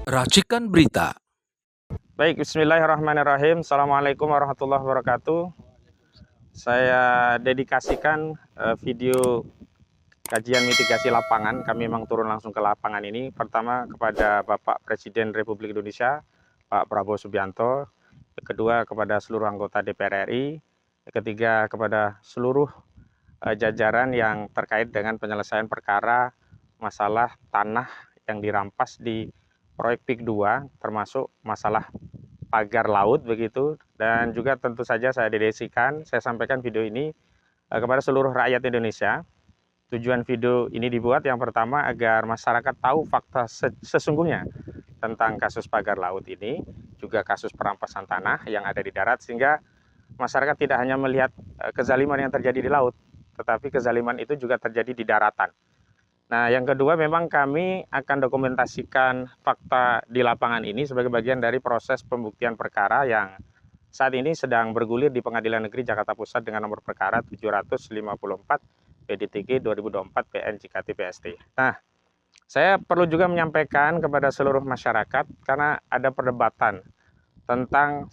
Racikan Berita. Baik, bismillahirrahmanirrahim. Assalamualaikum warahmatullahi wabarakatuh. Saya dedikasikan video kajian mitigasi lapangan. Kami memang turun langsung ke lapangan ini. Pertama kepada Bapak Presiden Republik Indonesia, Pak Prabowo Subianto. Yang kedua kepada seluruh anggota DPR RI. Yang ketiga kepada seluruh jajaran yang terkait dengan penyelesaian perkara masalah tanah yang dirampas di proyek PIK 2, termasuk masalah pagar laut begitu, dan juga tentu saja saya sampaikan video ini kepada seluruh rakyat Indonesia. Tujuan video ini dibuat yang pertama agar masyarakat tahu fakta sesungguhnya tentang kasus pagar laut ini, juga kasus perampasan tanah yang ada di darat, sehingga masyarakat tidak hanya melihat kezaliman yang terjadi di laut, tetapi kezaliman itu juga terjadi di daratan. Nah, yang kedua memang kami akan dokumentasikan fakta di lapangan ini sebagai bagian dari proses pembuktian perkara yang saat ini sedang bergulir di Pengadilan Negeri Jakarta Pusat dengan nomor perkara 754 PDTG 2024 PN JKT PST. Nah, saya perlu juga menyampaikan kepada seluruh masyarakat karena ada perdebatan tentang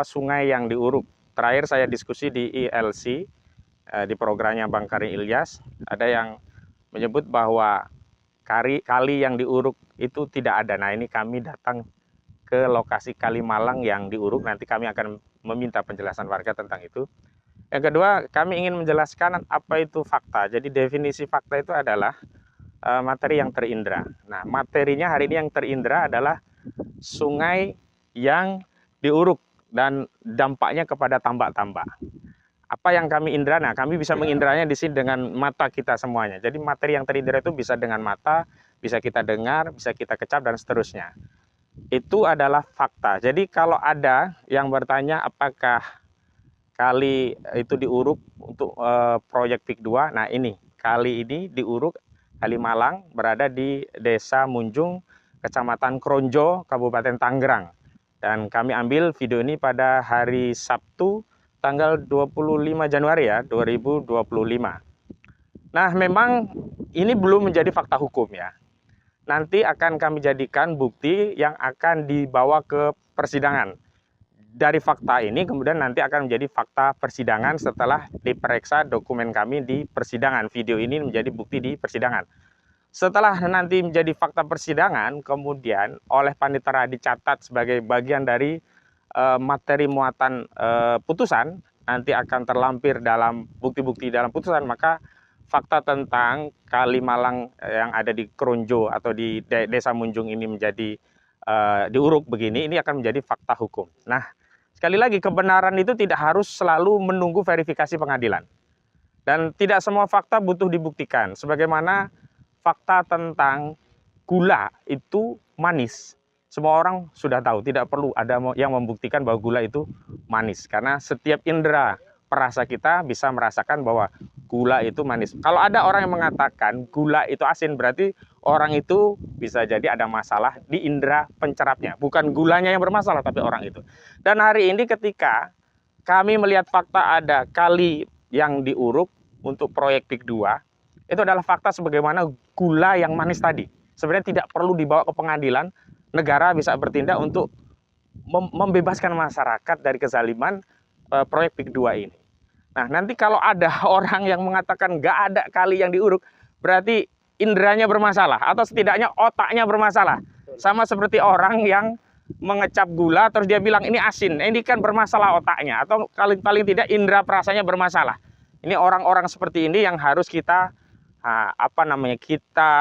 sungai yang diuruk. Terakhir saya diskusi di ILC, di programnya Bang Karim Ilyas, ada yang menyebut bahwa kali yang diuruk itu tidak ada. Nah, ini kami datang ke lokasi Kalimalang yang diuruk, nanti kami akan meminta penjelasan warga tentang itu. Yang kedua, kami ingin menjelaskan apa itu fakta. Jadi definisi fakta itu adalah materi yang terindra. Nah, materinya hari ini yang terindra adalah sungai yang diuruk dan dampaknya kepada tambak-tambak. Apa yang kami indra? Nah, kami bisa mengindranya di sini dengan mata kita semuanya. Jadi materi yang terindra itu bisa dengan mata, bisa kita dengar, bisa kita kecap, dan seterusnya. Itu adalah fakta. Jadi kalau ada yang bertanya apakah kali itu diuruk untuk proyek PIK 2, nah ini, kali ini diuruk, Kalimalang, berada di Desa Munjung, Kecamatan Kronjo, Kabupaten Tangerang. Dan kami ambil video ini pada hari Sabtu, tanggal 25 Januari ya, 2025. Nah, memang ini belum menjadi fakta hukum ya. Nanti akan kami jadikan bukti yang akan dibawa ke persidangan. Dari fakta ini kemudian nanti akan menjadi fakta persidangan setelah diperiksa dokumen kami di persidangan. Video ini menjadi bukti di persidangan. Setelah nanti menjadi fakta persidangan, kemudian oleh panitera dicatat sebagai bagian dari materi muatan putusan, nanti akan terlampir dalam bukti-bukti dalam putusan, maka fakta tentang Kalimalang yang ada di Kronjo atau di Desa Munjung ini menjadi diuruk begini, ini akan menjadi fakta hukum. Nah, sekali lagi kebenaran itu tidak harus selalu menunggu verifikasi pengadilan. Dan tidak semua fakta butuh dibuktikan. Sebagaimana fakta tentang gula itu manis. Semua orang sudah tahu, tidak perlu ada yang membuktikan bahwa gula itu manis. Karena setiap indera perasa kita bisa merasakan bahwa gula itu manis. Kalau ada orang yang mengatakan gula itu asin, berarti orang itu bisa jadi ada masalah di indera pencerapnya. Bukan gulanya yang bermasalah, tapi orang itu. Dan hari ini ketika kami melihat fakta ada kali yang diuruk untuk proyek PIK 2, itu adalah fakta sebagaimana gula yang manis tadi. Sebenarnya tidak perlu dibawa ke pengadilan, negara bisa bertindak untuk membebaskan masyarakat dari kezaliman proyek PIK 2 ini. Nah, nanti kalau ada orang yang mengatakan nggak ada kali yang diuruk, berarti inderanya bermasalah atau setidaknya otaknya bermasalah. Sama seperti orang yang mengecap gula terus dia bilang ini asin, ini kan bermasalah otaknya, atau paling tidak indera perasanya bermasalah. Ini orang-orang seperti ini yang harus kita kita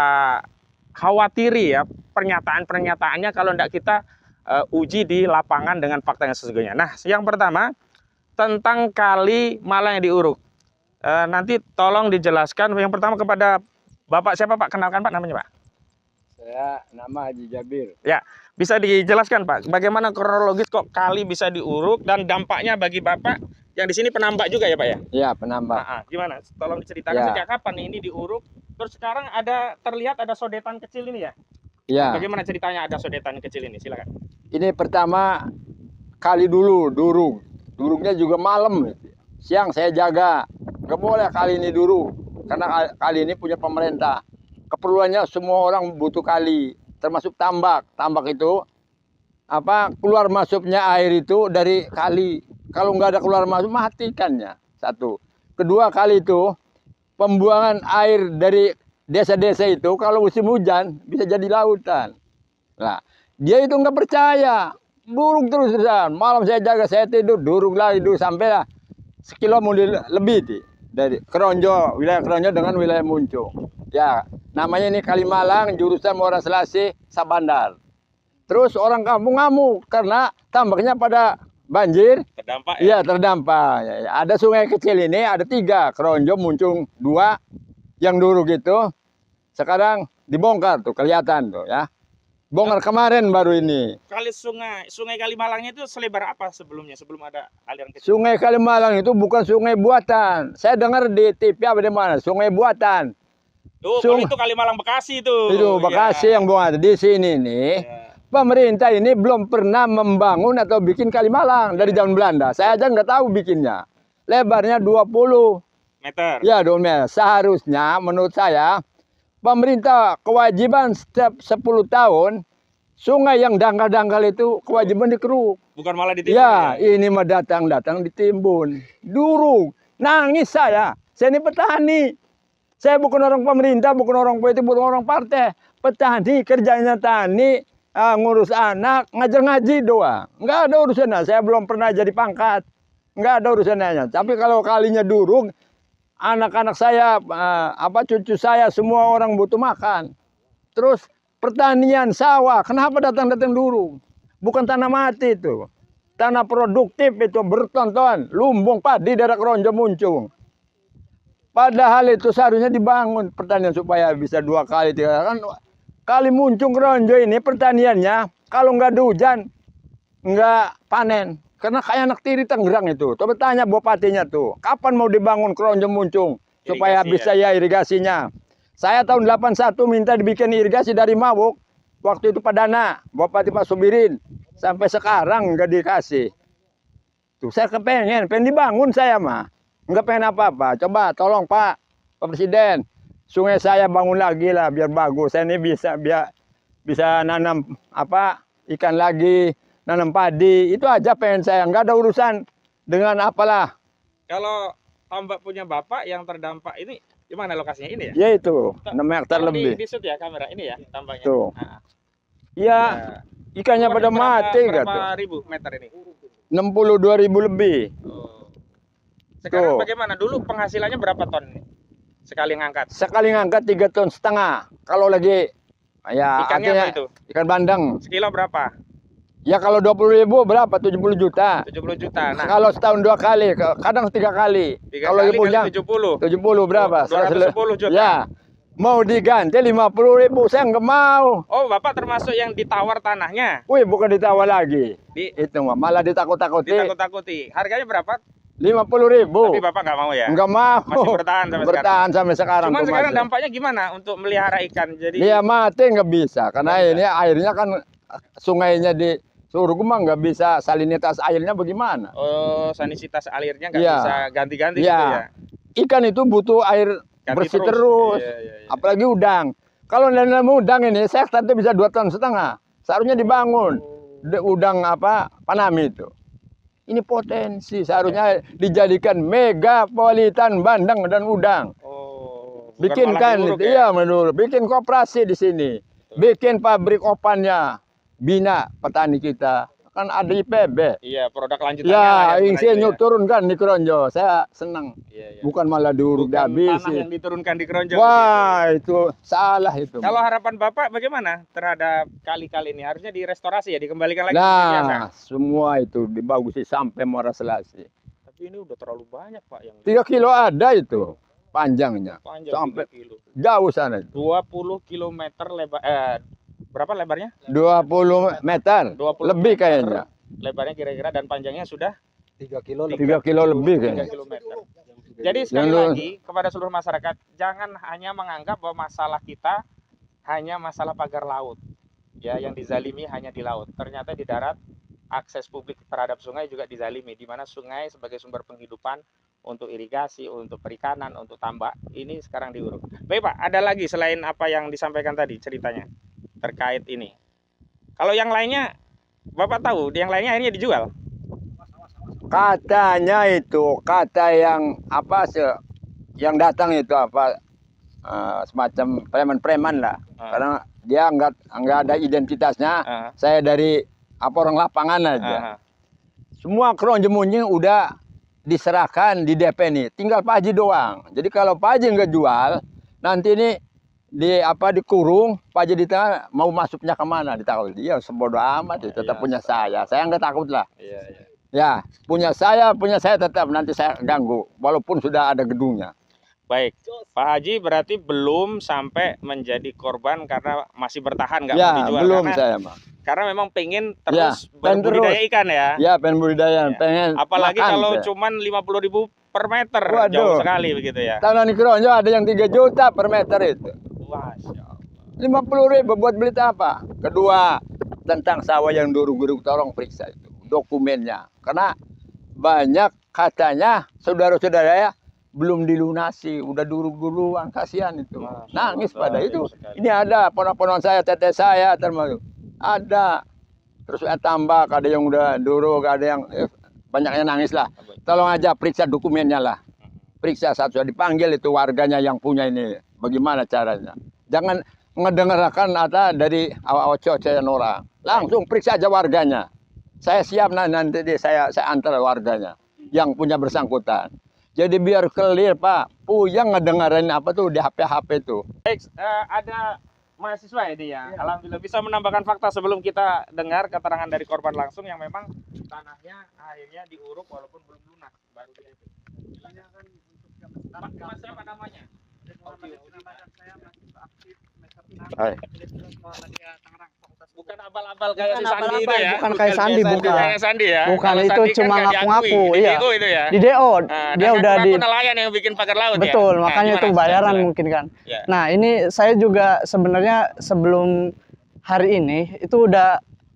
khawatiri ya pernyataan-pernyataannya kalau tidak kita uji di lapangan dengan fakta yang sesungguhnya. Nah, yang pertama tentang Kalimalang yang diuruk. Nanti tolong dijelaskan yang pertama kepada Bapak siapa Pak? Kenalkan Pak namanya Pak. Saya nama Haji Jabir. Ya, bisa dijelaskan Pak, bagaimana kronologis kok kali bisa diuruk dan dampaknya bagi Bapak yang di sini penambak juga ya Pak ya? Iya, penambak. Gimana? Tolong diceritakan sejak kapan ini diuruk? Terus sekarang terlihat ada sodetan kecil ini ya? Iya. Bagaimana ceritanya ada sodetan kecil ini? Silakan. Ini pertama kali dulu durung. Durungnya juga malam. Siang saya jaga. Nggak boleh kali ini durung. Karena kali ini punya pemerintah. Keperluannya semua orang butuh kali. termasuk tambak. Tambak itu apa keluar masuknya air itu dari kali. Kalau nggak ada keluar masuk mati ikannya. Satu. Kedua kali itu pembuangan air dari desa-desa itu kalau musim hujan bisa jadi lautan. Nah, dia itu nggak percaya. Durung terus-terusan. Malam saya jaga, saya tidur, durung lagi, durung sampai lah sekilo lebih dari Keronjo, wilayah Keronjo dengan wilayah Muncung. Ya, namanya ini Kalimalang, jurusan Muara Selasih, Sabandar. Terus orang kampung ngamuk karena tambaknya pada banjir. Terdampak ya? Iya, terdampak. Ya. Ada sungai kecil ini, ada 3, Keronjo, Muncung 2, yang dulu gitu. Sekarang dibongkar tuh, kelihatan tuh ya. Bongkar kemarin baru ini. Kali sungai Kalimalangnya itu selebar apa sebelumnya, sebelum ada aliran kecil? Sungai Kalimalang itu bukan sungai buatan. Saya dengar di TV apa di mana, sungai buatan. Oh, kalau itu Kalimalang Bekasi itu. Itu Bekasi yang buat. Di sini nih, pemerintah ini belum pernah membangun atau bikin Kalimalang dari zaman Belanda. Saya aja nggak tahu bikinnya. Lebarnya 20 meter. Ya, 20 meter. Seharusnya menurut saya pemerintah kewajiban setiap 10 tahun sungai yang dangkal-dangkal itu kewajiban dikeruk. Bukan malah ditimbun. Ya, ini mah datang-datang ditimbun. Durung nangis saya. Saya ini petani. Saya bukan orang pemerintah, bukan orang politik, bukan orang partai. Petani, kerjanya tani, ngurus anak, ngajar ngaji doang. Nggak ada urusannya. Saya belum pernah jadi pangkat. Nggak ada urusannya. Tapi kalau kalinya durung, anak-anak saya, cucu saya, semua orang butuh makan. Terus pertanian sawah, kenapa datang-datang durung? Bukan tanah mati itu. Tanah produktif itu bertonton. Lumbung padi daerah Keronjo Muncung. Padahal itu seharusnya dibangun pertanian supaya bisa 2 kali, 3 kali. Kali Muncung Keronjo ini pertaniannya kalau nggak ada hujan nggak panen. Karena kayak anak tiri Tangerang itu. Coba tanya bupatinya tuh, kapan mau dibangun Keronjo Muncung supaya bisa ya irigasinya. Saya tahun 81 minta dibikin irigasi dari Mawuk. Waktu itu Padana, Bupati Pak Subirin. Sampai sekarang nggak dikasih. Tuh saya pengen dibangun saya mah. Nggak pengen apa-apa. Coba tolong Pak Presiden, sungai saya bangun lagi lah biar bagus. Saya ini bisa nanam ikan lagi, nanam padi. Itu aja pengen saya. Nggak ada urusan dengan apalah. Kalau tambak punya Bapak yang terdampak ini di mana lokasinya ini ya? Ya itu, 6 hektar lebih. Di shoot ya kamera ini ya tambaknya. Tuh. Nah. Ya, ikannya pada mati gitu. Berapa ribu meter ini? 62.000 lebih. Oh. Sekarang Tuh. bagaimana? Dulu penghasilannya berapa ton ini? Sekali ngangkat? Sekali ngangkat 3,5 ton. Kalau lagi ya ikannya apa itu? Ikan bandeng. Sekilo berapa? Ya kalau 20.000 berapa? 70 juta. 70 juta. Nah, kalau setahun 2 kali, kadang 3 kali. Kalau lagi punya 70. 70 berapa? 210 juta. Ya. Mau diganti 50.000, saya nggak mau. Oh, Bapak termasuk yang ditawar tanahnya? Wih, bukan ditawar lagi. Itu malah ditakut-takuti. Ditakut-takuti. Harganya berapa? 50.000. Tapi Bapak nggak mau ya? Nggak mau. Masih bertahan sampai sekarang? Bertahan sampai sekarang. Cuman sekarang dampaknya gimana untuk melihara ikan? Jadi ya mati nggak bisa. Karena ini airnya kan sungainya di Surgu mah nggak bisa, salinitas airnya bagaimana? Oh, sanititas airnya nggak Ya. bisa ganti-ganti Ya. gitu ya? Ikan itu butuh air Ganti bersih terus. Iya. Apalagi udang. Kalau nanam udang ini, saya tadi bisa 2,5 ton. Seharusnya dibangun. Udang Panami itu. Ini potensi. Seharusnya dijadikan megapolitan bandeng dan udang. Oh, Bikin kan, iya menurut. Bikin koperasi di sini. Bikin pabrik opannya. Bina petani kita. Kan ada IPB. Iya, produk lanjutannya. Ya, insinyur turunkan di Keronjo. Saya senang. Iya. Bukan malah diuruk habis. Tanah yang diturunkan di Keronjo. Wah, itu salah itu. Kalau harapan Bapak bagaimana terhadap kali-kali ini? Harusnya direstorasi ya, dikembalikan lagi seperti biasa. Nah, semua itu dibagusi sampai Muara Selasih. Tapi ini udah terlalu banyak, Pak, yang 3 kilo ada itu panjangnya. panjang Sampai 3 kilo. jauh sana. 20 km lebar berapa lebarnya? 20 meter. 20 lebih meter kayaknya. Lebarnya kira-kira dan panjangnya sudah 3 kilo lebih 3 kayaknya. kilometer. Jadi sekali lagi kepada seluruh masyarakat, jangan hanya menganggap bahwa masalah kita hanya masalah pagar laut. Ya, yang dizalimi hanya di laut. Ternyata di darat akses publik terhadap sungai juga dizalimi, di mana sungai sebagai sumber penghidupan untuk irigasi, untuk perikanan, untuk tambak, ini sekarang diuruk. Baik Pak, ada lagi selain apa yang disampaikan tadi ceritanya? terkait ini. Kalau yang lainnya, Bapak tahu, yang lainnya akhirnya dijual. Katanya itu, kata yang yang datang itu semacam preman-preman lah. Karena dia nggak ada identitasnya. Saya dari orang lapangan aja. Semua keronjemunnya udah diserahkan di DP nih. Tinggal Pak Haji doang. Jadi kalau Pak Haji nggak jual, nanti ini dikurung. Pak Haji ditanya mau masuknya kemana? Ditakut dia sebodoh amat. Tetap punya saya. Saya nggak takut lah. Ya, punya saya tetap nanti saya ganggu, walaupun sudah ada gedungnya. Baik, Pak Haji berarti belum sampai menjadi korban karena masih bertahan nggak Ya, mau dijual. belum saya mah. Karena memang pengen Ya, terus berbudidaya ikan ya. Ya, pengen budidaya, Ya. pengen. Apalagi makan, kalau saya. cuman 50.000 per meter, Waduh. jauh sekali begitu ya. Tanah di Keronjo ada yang 3 juta per meter itu. Masya Allah. 50.000 buat beli apa? Kedua, tentang sawah yang dulu-dulu tolong periksa itu dokumennya. Karena banyak katanya saudara-saudara ya belum dilunasi, udah dulu-duluan, kasihan itu. Nangis pada itu. Ini ada ponak-ponak saya, teteh saya termasuk. Ada. Terus tambah, ada yang udah dulu, ada yang banyaknya nangis lah. Tolong aja periksa dokumennya lah. Periksa satu dipanggil itu warganya yang punya ini. Bagaimana caranya? Jangan ngedengarkan dari awal cocokan orang. Langsung periksa aja warganya. Saya siap nanti saya antar warganya yang punya bersangkutan. Jadi biar clear Pak, puyang ngedengerin apa tuh di HP tuh. Baik, ada mahasiswa ini ya. Alhamdulillah bisa menambahkan fakta sebelum kita dengar keterangan dari korban langsung yang memang tanahnya akhirnya diuruk walaupun belum lunas. Baru dia itu. Mas siapa namanya? Bukan abal-abal kayak si Sandi itu ya. Bukan kayak Sandi, bukan. Kayak Sandi ya. Bukan, Kalau itu Sandi cuma kan nggak ngaku-ngaku, diakui, iya. Di DO itu ya. Di DO, dia udah di nelayan yang bikin pagar laut ya. betul, Nah, makanya gimana? itu bayaran Coba. mungkin kan. Ya. Nah, ini saya juga sebenarnya sebelum hari ini itu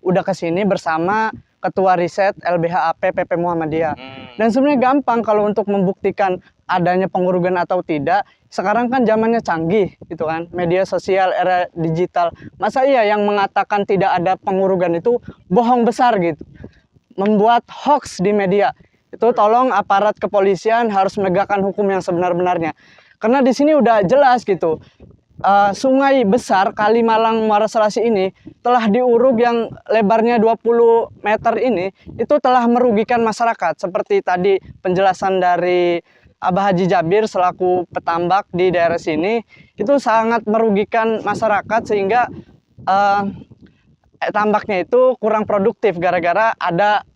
udah kesini bersama Ketua Riset LBHAP PP Muhammadiyah. Dan sebenarnya gampang kalau untuk membuktikan adanya pengurugan atau tidak. Sekarang kan zamannya canggih gitu kan, media sosial, era digital. Masa iya yang mengatakan tidak ada pengurugan itu bohong besar gitu. Membuat hoax di media. Itu tolong aparat kepolisian harus menegakkan hukum yang sebenar-benarnya. Karena di sini udah jelas gitu. Sungai besar Kalimalang Muara Selasi ini telah diuruk yang lebarnya 20 meter ini itu telah merugikan masyarakat. Seperti tadi penjelasan dari Abah Haji Jabir selaku petambak di daerah sini, itu sangat merugikan masyarakat sehingga tambaknya itu kurang produktif gara-gara ada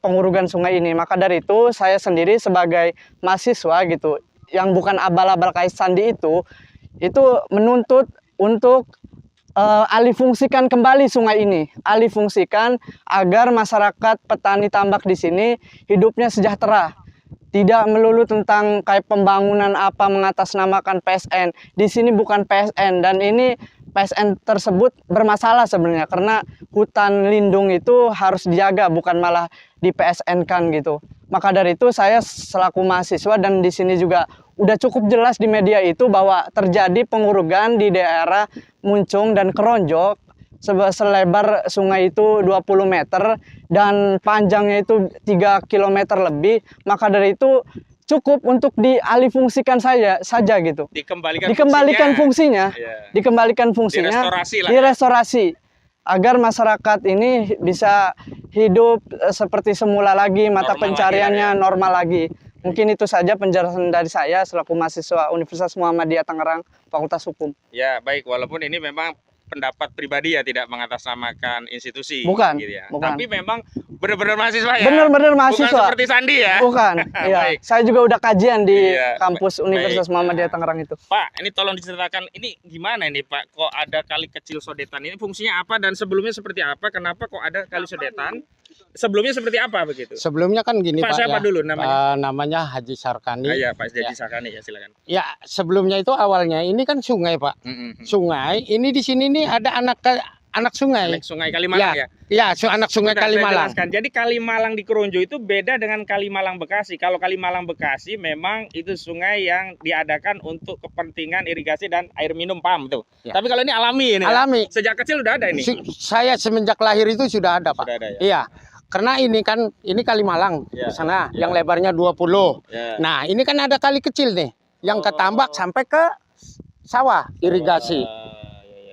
pengurugan sungai ini. Maka dari itu saya sendiri sebagai mahasiswa gitu yang bukan abal-abal kayak Sandi itu menuntut untuk alihfungsikan kembali sungai ini, alihfungsikan agar masyarakat petani tambak di sini hidupnya sejahtera. Tidak melulu tentang kayak pembangunan apa mengatasnamakan PSN. Di sini bukan PSN dan ini PSN tersebut bermasalah sebenarnya karena hutan lindung itu harus dijaga bukan malah di PSN kan gitu. Maka dari itu saya selaku mahasiswa dan di sini juga udah cukup jelas di media itu bahwa terjadi pengurugan di daerah Muncung dan Keronjo selebar sungai itu 20 meter dan panjangnya itu 3 km lebih. Maka dari itu cukup untuk dialihfungsikan saja gitu. Dikembalikan fungsinya. Ya. Dikembalikan fungsinya. Direstorasi lah. Direstorasi agar masyarakat ini bisa hidup seperti semula lagi, mata Normal pencariannya lagi, normal lagi. Mungkin itu saja penjelasan dari saya selaku mahasiswa Universitas Muhammadiyah Tangerang, Fakultas Hukum. Ya, baik, walaupun ini memang pendapat pribadi ya, tidak mengatasnamakan institusi. Bukan, gitu ya. bukan. Tapi memang benar-benar mahasiswa ya. Benar-benar mahasiswa. Bukan seperti Sandi ya. Bukan. Iya. Baik. Saya juga udah kajian di Iya, kampus Universitas baik. Muhammadiyah Tangerang itu. Pak, ini tolong diceritakan ini gimana ini Pak? Kok ada kali kecil sodetan ini fungsinya apa dan sebelumnya seperti apa? Kenapa kok ada kali sodetan? Sebelumnya seperti apa begitu? Sebelumnya kan gini Pak, Pak, siapa ya. dulu namanya? Namanya Haji Sarkani. Iya, Pak Jadi Ya. Sakani ya, silakan. Ya, sebelumnya itu awalnya ini kan sungai Pak. Sungai. Ini di sini nih ada anak sungai. Anak Sungai Kalimalang ya. Ya, anak sungai Bentar, saya Kalimalang. jelaskan. Jadi Kalimalang di Keronjo itu beda dengan Kalimalang Bekasi. Kalau Kalimalang Bekasi memang itu sungai yang diadakan untuk kepentingan irigasi dan air minum, paham tuh. Ya. Tapi kalau ini alami ini. ya? Alami. Sejak kecil udah ada ini. Saya semenjak lahir itu sudah ada, Pak. Sudah ada ya. Iya. Karena ini kan Kalimalang Ya, di sana ya. yang lebarnya 20. Ya. Nah, ini kan ada kali kecil nih yang ketambak sampai ke sawah irigasi.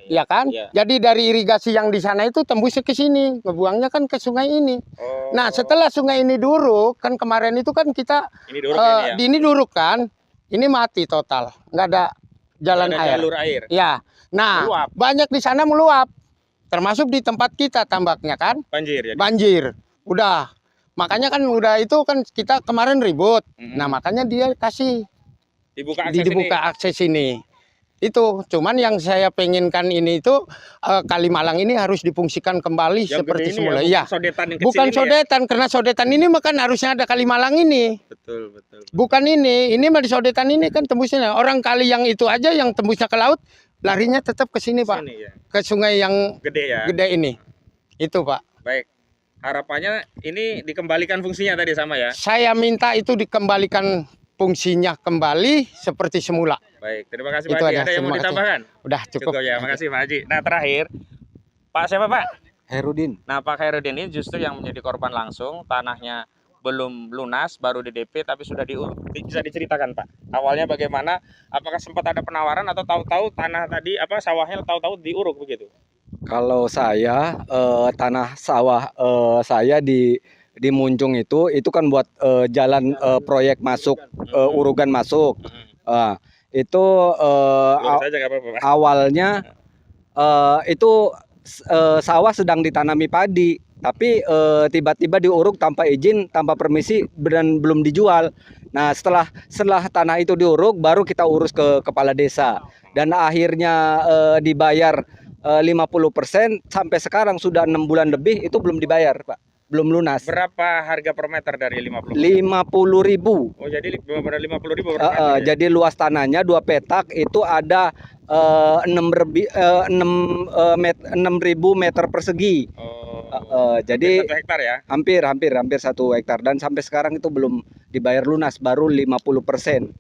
Iya kan? Ya. Jadi dari irigasi yang di sana itu tembusnya ke sini, ngebuangnya kan ke sungai ini. Oh. Nah, setelah sungai ini duruk, kan kemarin itu kan kita Ini duruk ini ya. di ini duruk kan, ini mati total, nggak ada jalan Ada air. jalur air. Ya, nah Meluap. banyak di sana meluap, termasuk di tempat kita tambaknya kan, Banjir ya. banjir. Udah, makanya kan udah itu kan kita kemarin ribut. Mm-mm. Nah makanya dia kasih Dibuka akses dibuka ini. akses ini. Itu, cuman yang saya pengenkan ini itu Kalimalang ini harus difungsikan kembali Yang seperti gede ini semula. ya, Iya. bukan sodetan yang kecil Bukan ini ya. sodetan, karena sodetan ini makan harusnya ada Kalimalang ini. Betul, betul. Bukan ini mah di sodetan ini kan tembusnya. Orang kali yang itu aja yang tembusnya ke laut, larinya tetap ke sini, Pak. Sini ya. Ke sungai yang Gede ya. gede ini. Itu, Pak. Baik. Harapannya ini dikembalikan fungsinya tadi sama ya. Saya minta itu dikembalikan fungsinya kembali seperti semula. Baik, terima kasih Itu Pak Haji. aja, Ada yang mau terima kasih. ditambahkan? Udah cukup. Ya, makasih Pak Haji. Nah, terakhir, Pak siapa Pak? Herudin. Nah, Pak Khairudin ini justru yang menjadi korban langsung, tanahnya belum lunas, baru DDP, tapi sudah bisa diceritakan Pak. Awalnya bagaimana? Apakah sempat ada penawaran atau tahu-tahu tanah tadi sawahnya tahu-tahu diuruk begitu? Kalau saya tanah sawah saya di Munjung itu kan buat jalan proyek masuk urugan masuk. Itu Lurus aja nggak apa-apa Pak. awalnya itu sawah sedang ditanami padi, tapi tiba-tiba diuruk tanpa izin, tanpa permisi dan belum dijual. Nah, setelah tanah itu diuruk, baru kita urus ke kepala desa dan akhirnya dibayar 50%. Sampai sekarang sudah 6 bulan lebih itu belum dibayar, Pak. Belum lunas. Berapa harga per meter dari 50? 50.000. Oh, jadi benar 50.000 per meter. Ya? Jadi luas tanahnya 2 petak itu ada 6.000 meter persegi. Oh. Jadi 1 hektar ya. hampir 1 hektar dan sampai sekarang itu belum dibayar lunas, baru 50%.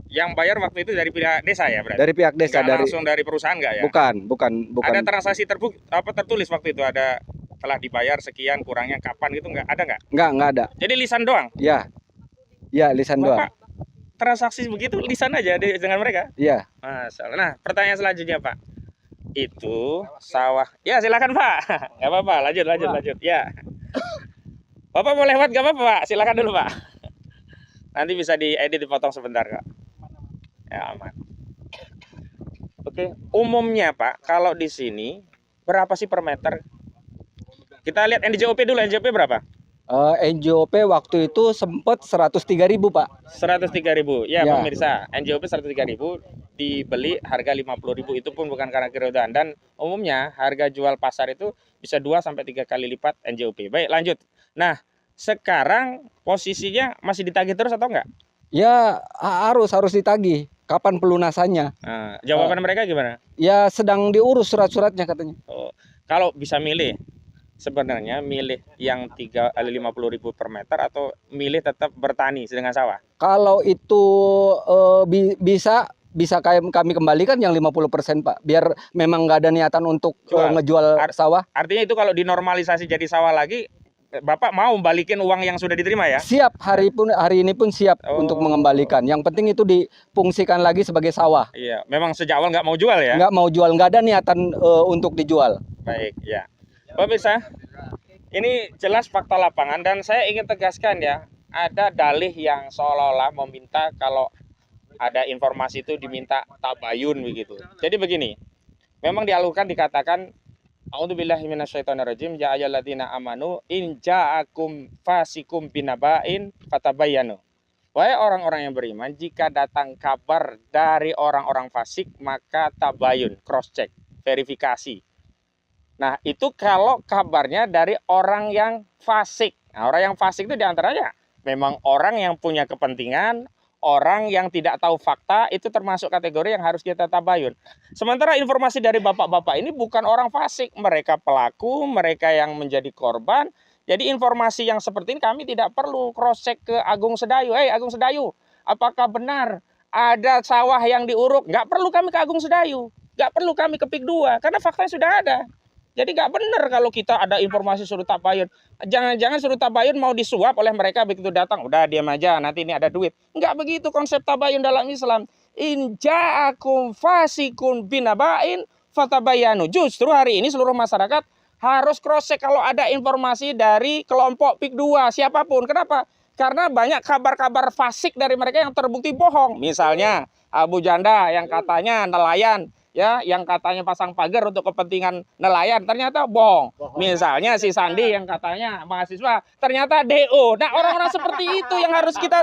Yang bayar waktu itu dari pihak desa ya berarti? Dari pihak desa. Nggak langsung dari perusahaan nggak ya? Bukan. Ada transaksi tertulis waktu itu, ada telah dibayar sekian, kurangnya kapan gitu, nggak ada nggak? Nggak ada. Jadi lisan doang? Ya lisan doang. Bapak transaksi begitu lisan aja dengan mereka? Iya. Masalah. Nah, pertanyaan selanjutnya Pak, itu sawah, ya silakan Pak. Nggak apa-apa, lanjut ya. Bapak mau lewat nggak apa-apa Pak, silakan dulu Pak. Nanti bisa diedit, dipotong sebentar Kak. Ya aman. Oke, umumnya Pak, kalau di sini berapa sih per meter? Kita lihat NJOP dulu, NJOP berapa? NJOP waktu itu sempat 103.000, Pak. 103.000. Ya, Ya. pemirsa, NJOP 103.000 dibeli harga 50.000, itu pun bukan karena keredoan, dan umumnya harga jual pasar itu bisa 2 sampai 3 kali lipat NJOP. Baik, lanjut. Nah, sekarang posisinya masih ditagih terus atau enggak? Ya harus ditagih. Kapan pelunasannya? Nah, jawaban mereka gimana? Ya sedang diurus surat-suratnya katanya. Oh, kalau bisa milih, sebenarnya milih yang 50.000 per meter atau milih tetap bertani dengan sawah? Kalau itu bisa kami kembalikan yang 50%, Pak. Biar memang nggak ada niatan untuk ngejual sawah. Artinya itu kalau dinormalisasi jadi sawah lagi, Bapak mau balikin uang yang sudah diterima ya? Siap, hari ini pun siap untuk mengembalikan. Yang penting itu difungsikan lagi sebagai sawah. Iya, memang sejak awal nggak mau jual ya? Nggak mau jual, nggak ada niatan untuk dijual. Baik, ya. Pemirsa, ini jelas fakta lapangan dan saya ingin tegaskan ya, ada dalih yang seolah-olah meminta kalau ada informasi itu diminta tabayun begitu. Jadi begini, memang dialurkan dikatakan A'udzubillahi minasyaitonirrajim, ya ayyuhalladzina amanu in ja'akum fasikum binaba'in fatabayyanu. Wahai orang-orang yang beriman, jika datang kabar dari orang-orang fasik maka tabayun, cross check, verifikasi. Nah, itu kalau kabarnya dari orang yang fasik. Nah, orang yang fasik itu diantaranya memang orang yang punya kepentingan orang yang tidak tahu fakta itu termasuk kategori yang harus kita tabayun. Sementara informasi dari bapak-bapak ini bukan orang fasik, mereka pelaku, mereka yang menjadi korban. Jadi informasi yang seperti ini kami tidak perlu cross check ke Agung Sedayu. Agung Sedayu, apakah benar ada sawah yang diuruk? Nggak perlu kami ke Agung Sedayu, nggak perlu kami ke PIK 2 karena faktanya sudah ada. Jadi nggak benar kalau kita ada informasi suruh tabayun. Jangan-jangan suruh tabayun mau disuap oleh mereka, begitu datang, udah diam aja, nanti ini ada duit. Nggak begitu konsep tabayun dalam Islam. In ja'akum fasikun binaba'in fatabayanu. Justru hari ini seluruh masyarakat harus cross check kalau ada informasi dari kelompok PIK 2 siapapun. Kenapa? Karena banyak kabar-kabar fasik dari mereka yang terbukti bohong. Misalnya Abu Janda yang katanya nelayan, ya, yang katanya pasang pagar untuk kepentingan nelayan, ternyata bohong. Misalnya si Sandi yang katanya mahasiswa, ternyata DO. Nah, orang-orang seperti itu yang harus kita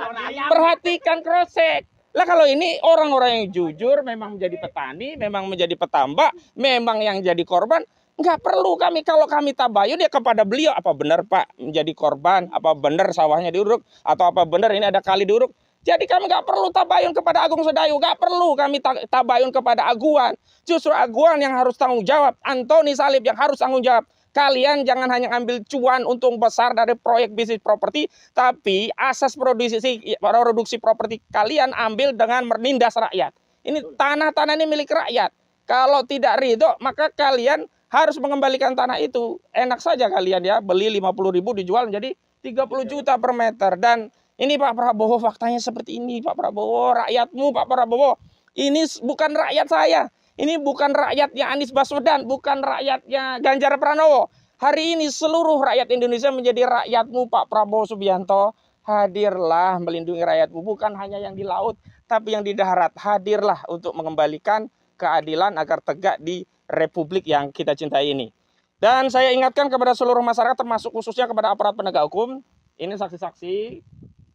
perhatikan, cross check. Lah kalau ini orang-orang yang jujur, memang menjadi petani, memang menjadi petambak, memang yang jadi korban, nggak perlu kami, kalau kami tabayun ya kepada beliau, apa benar Pak menjadi korban, apa benar sawahnya diuruk, atau apa benar ini ada kali diuruk. Jadi kami nggak perlu tabayun kepada Agung Sedayu, nggak perlu kami tabayun kepada Aguan. Justru Aguan yang harus tanggung jawab, Antoni Salib yang harus tanggung jawab. Kalian jangan hanya ambil cuan untung besar dari proyek bisnis properti, tapi asas produksi properti kalian ambil dengan menindas rakyat. Ini tanah-tanah ini milik rakyat. Kalau tidak ridho, maka kalian harus mengembalikan tanah itu. Enak saja kalian ya, beli 50.000 dijual menjadi 30 juta per meter. Dan ini Pak Prabowo faktanya seperti ini, Pak Prabowo, rakyatmu Pak Prabowo. Ini bukan rakyat saya. Ini bukan rakyatnya Anies Baswedan, bukan rakyatnya Ganjar Pranowo. Hari ini seluruh rakyat Indonesia menjadi rakyatmu Pak Prabowo Subianto. Hadirlah melindungi rakyatmu, bukan hanya yang di laut, tapi yang di darat. Hadirlah untuk mengembalikan keadilan agar tegak di republik yang kita cintai ini. Dan saya ingatkan kepada seluruh masyarakat, termasuk khususnya kepada aparat penegak hukum, ini saksi-saksi,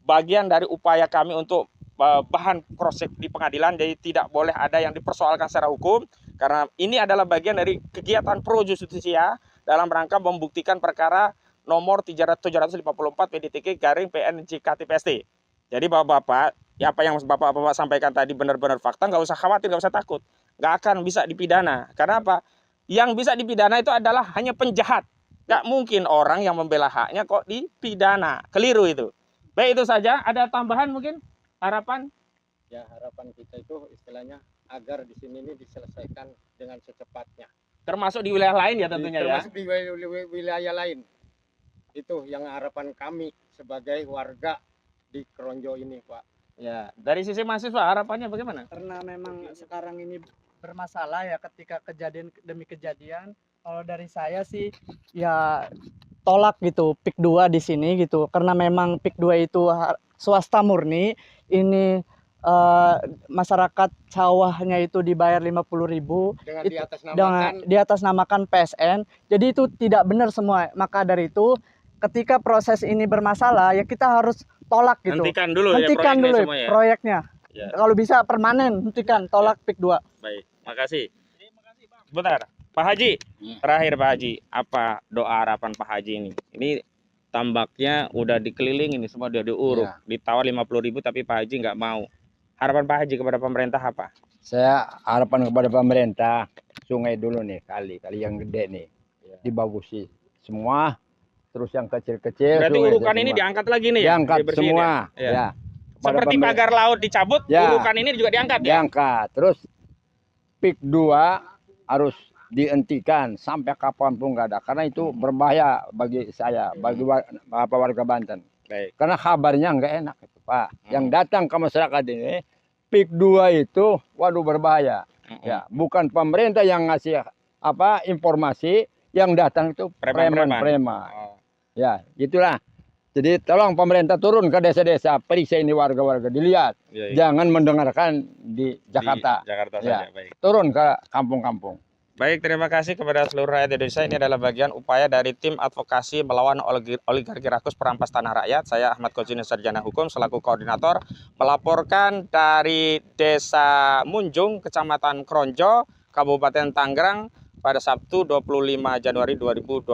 bagian dari upaya kami untuk bahan cross check di pengadilan, jadi tidak boleh ada yang dipersoalkan secara hukum, karena ini adalah bagian dari kegiatan pro justisia dalam rangka membuktikan perkara nomor 754 PDTK garing PNJKTPST. Jadi bapak-bapak, ya apa yang bapak-bapak sampaikan tadi benar-benar fakta, nggak usah khawatir, nggak usah takut, nggak akan bisa dipidana. Karena apa? Yang bisa dipidana itu adalah hanya penjahat. Nggak mungkin orang yang membela haknya kok dipidana. Keliru itu. Baik, itu saja. Ada tambahan mungkin? Harapan? Ya, harapan kita itu istilahnya agar di sini ini diselesaikan dengan secepatnya. Termasuk di wilayah lain ya tentunya ya? Termasuk di wilayah lain. Itu yang harapan kami sebagai warga di Kronjo ini, Pak. Ya, dari sisi mahasiswa harapannya bagaimana? Karena memang sekarang ini bermasalah ya, ketika kejadian demi kejadian. Kalau dari saya sih ya tolak gitu PIK 2 di sini gitu, karena memang PIK 2 itu swasta murni. Ini masyarakat sawahnya itu dibayar 50.000 dengan diatasnamakan PSN. Jadi itu tidak benar semua. Maka dari itu ketika proses ini bermasalah ya kita harus tolak gitu. Hentikan dulu ya proyeknya. Ya. Kalau bisa permanen, hentikan, tolak PIK 2. Baik, makasih. Sebentar, Pak Haji. Terakhir Pak Haji, apa doa harapan Pak Haji ini? Ini tambaknya udah dikeliling, ini semua udah diuruk, ditawar 50.000 tapi Pak Haji nggak mau. Harapan Pak Haji kepada pemerintah apa? Saya harapan kepada pemerintah, sungai dulu nih, kali yang gede nih, dibagusi semua. Terus yang kecil-kecil. Berarti urukan ini diangkat lagi nih? Diangkat semua. Ya. Seperti pagar laut dicabut, urukan ini juga diangkat ya? Diangkat. Terus PIK 2 harus dihentikan sampai kapanpun nggak ada, karena itu berbahaya bagi saya, bagi warga Banten. Baik. Karena kabarnya nggak enak itu Pak. Yang datang ke masyarakat ini PIK 2 itu, waduh berbahaya. Ya, bukan pemerintah yang ngasih informasi, yang datang itu preman. Ya, gitulah. Jadi tolong pemerintah turun ke desa-desa, periksa ini warga-warga, dilihat. Jangan mendengarkan di Jakarta. Di Jakarta saja, baik. Turun ke kampung-kampung. Baik, terima kasih kepada seluruh rakyat Indonesia. Ini adalah bagian upaya dari tim advokasi melawan oligarki rakus perampas tanah rakyat. Saya Ahmad Kozini, sarjana hukum selaku koordinator, melaporkan dari Desa Munjung, Kecamatan Kronjo, Kabupaten Tangerang pada Sabtu 25 Januari 2025.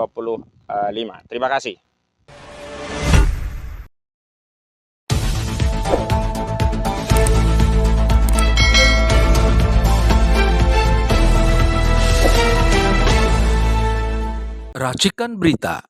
Terima kasih. Racikan Berita